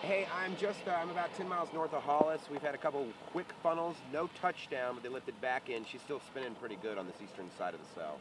Hey, I'm about 10 miles north of Hollis. We've had a couple quick funnels, no touchdown, but they lifted back in. She's still spinning pretty good on this eastern side of the cell.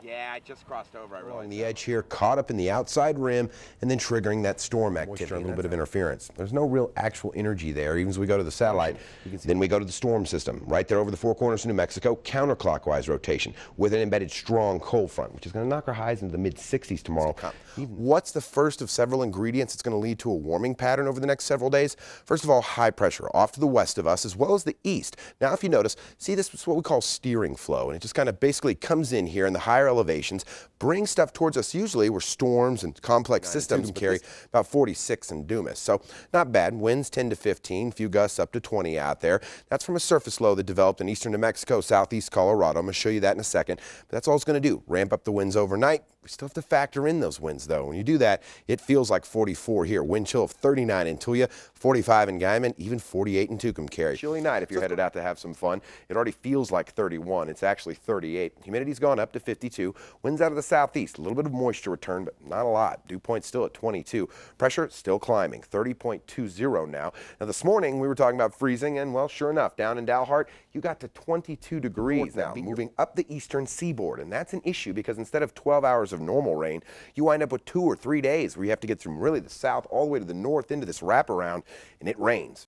Yeah, I just crossed over. I realized. On the edge here, caught up in the outside rim, and then triggering that storm activity, a little bit of interference. There's no real actual energy there, even as we go to the satellite. Then we go to the storm system, right there over the Four Corners of New Mexico, counterclockwise rotation, with an embedded strong cold front, which is going to knock our highs into the mid-60s tomorrow. What's the first of several ingredients that's going to lead to a warming pattern over the next several days? First of all, high pressure off to the west of us, as well as the east. Now, if you notice, see, this is what we call steering flow, and it just kind of basically comes in here in the higher elevations, brings stuff towards us usually where storms and complex systems carry about 46 in Dumas. So not bad. Winds 10 to 15, few gusts up to 20 out there. That's from a surface low that developed in eastern New Mexico, southeast Colorado. I'm going to show you that in a second. But that's all it's going to do. Ramp up the winds overnight. We still have to factor in those winds, though. When you do that, it feels like 44 here. Wind chill of 39 in Tulia, 45 in Guyman, even 48 in Tucumcari. Chilly night if you're headed out to have some fun. It already feels like 31. It's actually 38. Humidity's gone up to 52. Winds out of the southeast. A little bit of moisture return, but not a lot. Dew point still at 22. Pressure still climbing, 30.20 now. Now, this morning, we were talking about freezing, and, well, sure enough, down in Dalhart, you got to 22 degrees now, moving up the eastern seaboard. And that's an issue because instead of 12 hours of normal rain, you wind up with 2 or 3 days where you have to get from really the south all the way to the north into this wraparound, and it rains.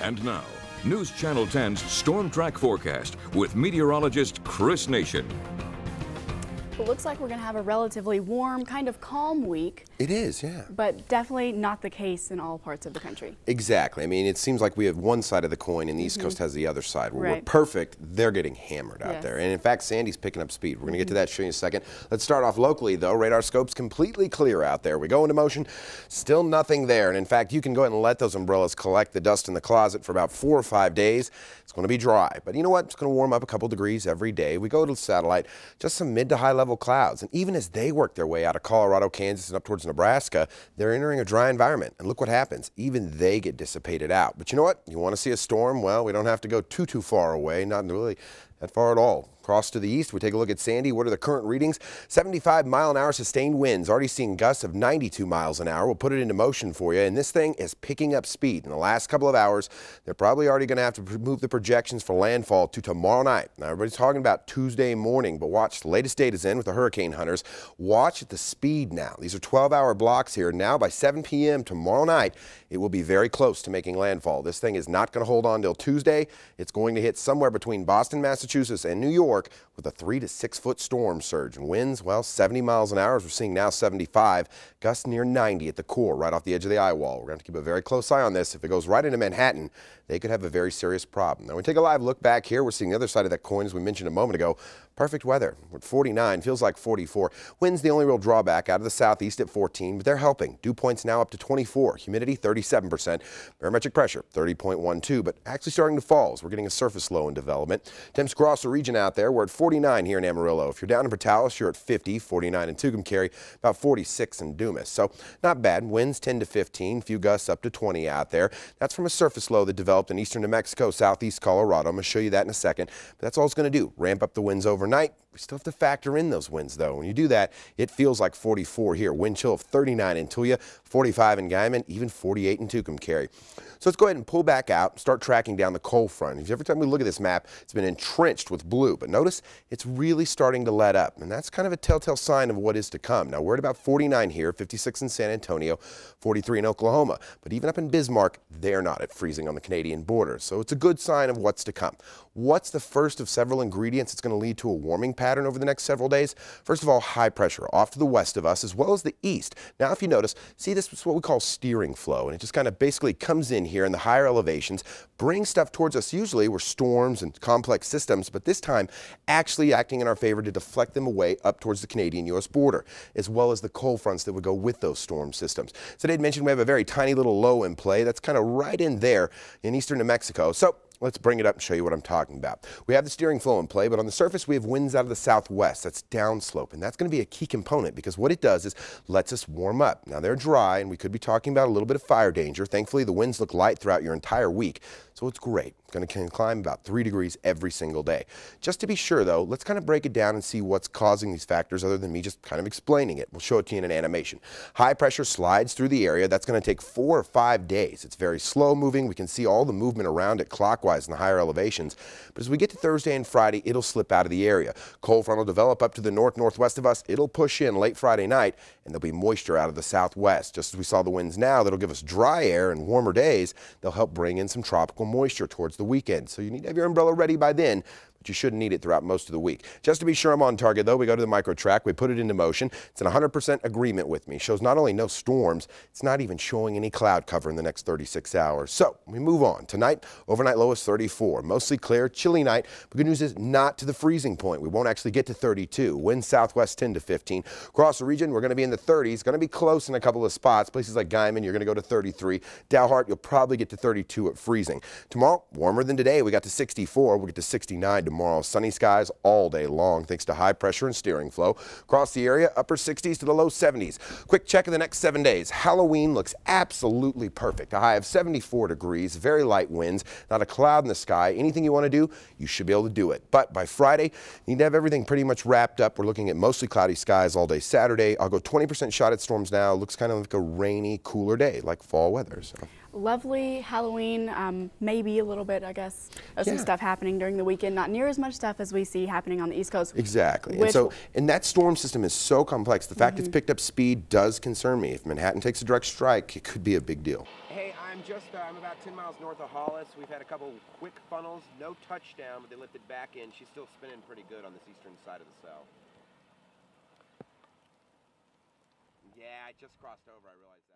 And now, News Channel 10's Storm Track Forecast with meteorologist Kris Nation. It looks like we're going to have a relatively warm, kind of calm week. It is, yeah. But definitely not the case in all parts of the country. Exactly. I mean, it seems like we have one side of the coin and the East Coast has the other side. Where we're perfect, they're getting hammered out there. And in fact, Sandy's picking up speed. We're going to get to that show you in a second. Let's start off locally, though. Radar scope's completely clear out there. We go into motion, still nothing there. And in fact, you can go ahead and let those umbrellas collect the dust in the closet for about 4 or 5 days. It's going to be dry. But you know what? It's going to warm up a couple degrees every day. We go to the satellite, just some mid to high level clouds. And even as they work their way out of Colorado, Kansas, and up towards Nebraska, they're entering a dry environment. And look what happens. Even they get dissipated out. But you know what? You want to see a storm? Well, we don't have to go too far away. Not really that far at all. Across to the east, we take a look at Sandy. What are the current readings? 75-mile-an-hour sustained winds. Already seeing gusts of 92 miles an hour. We'll put it into motion for you. And this thing is picking up speed. In the last couple of hours, they're probably already going to have to move the projections for landfall to tomorrow night. Now, everybody's talking about Tuesday morning, but watch. The latest data's in with the hurricane hunters. Watch at the speed now. These are 12-hour blocks here. Now, by 7 p.m. tomorrow night, it will be very close to making landfall. This thing is not going to hold on till Tuesday. It's going to hit somewhere between Boston, Massachusetts, and New York with a 3 to 6 foot storm surge. And winds, well, 70 miles an hour, as we're seeing now 75. Gusts near 90 at the core, right off the edge of the eye wall. We're going to keep a very close eye on this. If it goes right into Manhattan, they could have a very serious problem. Now, we take a live look back here. We're seeing the other side of that coin, as we mentioned a moment ago. Perfect weather. We're at 49, feels like 44. Winds the only real drawback out of the southeast at 14, but they're helping. Dew points now up to 24. Humidity 37%. Barometric pressure 30.12, but actually starting to fall as we're getting a surface low in development. Temps across the region out there. We're at 49 here in Amarillo. If you're down in Portales, you're at 50, 49 in Tucumcari, about 46 in Dumas. So not bad. Winds 10 to 15, few gusts up to 20 out there. That's from a surface low that developed in eastern New Mexico, southeast Colorado. I'm going to show you that in a second. But that's all it's going to do. Ramp up the winds overnight. We still have to factor in those winds, though. When you do that, it feels like 44 here. Wind chill of 39 in Tulia, 45 in Guyman, even 48 in Tucumcari. So let's go ahead and pull back out, start tracking down the cold front. Every time we look at this map, it's been entrenched with blue. But notice it's really starting to let up. And that's kind of a telltale sign of what is to come. Now, we're at about 49 here, 56 in San Antonio, 43 in Oklahoma. But even up in Bismarck, they're not at freezing on the Canadian border. So it's a good sign of what's to come. What's the first of several ingredients that's going to lead to a warming pattern over the next several days? First of all, high pressure off to the west of us as well as the east. Now, if you notice, see, this is what we call steering flow, and it just kind of basically comes in here in the higher elevations, brings stuff towards us usually where storms and complex systems, but this time actually acting in our favor to deflect them away up towards the Canadian-U.S. border, as well as the cold fronts that would go with those storm systems. So they'd mentioned we have a very tiny little low in play that's kind of right in there in eastern New Mexico. So let's bring it up and show you what I'm talking about. We have the steering flow in play, but on the surface we have winds out of the southwest. That's downslope, and that's going to be a key component because what it does is lets us warm up. Now they're dry, and we could be talking about a little bit of fire danger. Thankfully, the winds look light throughout your entire week. So it's great. It's going to climb about 3 degrees every single day. Just to be sure, though, let's kind of break it down and see what's causing these factors other than me just kind of explaining it. We'll show it to you in an animation. High pressure slides through the area. That's going to take 4 or 5 days. It's very slow moving. We can see all the movement around it clockwise in the higher elevations. But as we get to Thursday and Friday, it'll slip out of the area. Cold front will develop up to the northwest of us. It'll push in late Friday night, and there'll be moisture out of the southwest. Just as we saw the winds now, that'll give us dry air and warmer days. They'll help bring in some tropical moisture towards the weekend. So you need to have your umbrella ready by then, but you shouldn't need it throughout most of the week. Just to be sure I'm on target, though, we go to the micro track, we put it into motion. It's in 100% agreement with me. Shows not only no storms, it's not even showing any cloud cover in the next 36 hours. So we move on. Tonight, overnight low is 34. Mostly clear, chilly night. But good news is not to the freezing point. We won't actually get to 32. Winds southwest 10 to 15. Across the region, we're going to be in the 30s. Going to be close in a couple of spots. Places like Guyman, you're going to go to 33. Dalhart, you'll probably get to 32 at freezing. Tomorrow, warmer than today. We got to 64. We'll get to 69 tomorrow. Sunny skies all day long thanks to high pressure and steering flow. Across the area, upper 60s to the low 70s. Quick check of the next 7 days. Halloween looks absolutely perfect. A high of 74 degrees, very light winds, not a cloud in the sky. Anything you want to do, you should be able to do it. But by Friday, you need to have everything pretty much wrapped up. We're looking at mostly cloudy skies all day Saturday. I'll go 20% shot at storms now. Looks kind of like a rainy, cooler day, like fall weather. So. Lovely Halloween, maybe a little bit, I guess, of some stuff happening during the weekend. Not near as much stuff as we see happening on the East Coast. Exactly. And that storm system is so complex. The fact it's picked up speed does concern me. If Manhattan takes a direct strike, it could be a big deal. Hey, I'm about 10 miles north of Hollis. We've had a couple quick funnels, no touchdown, but they lifted back in. She's still spinning pretty good on this eastern side of the cell. Yeah, I just crossed over, I realized.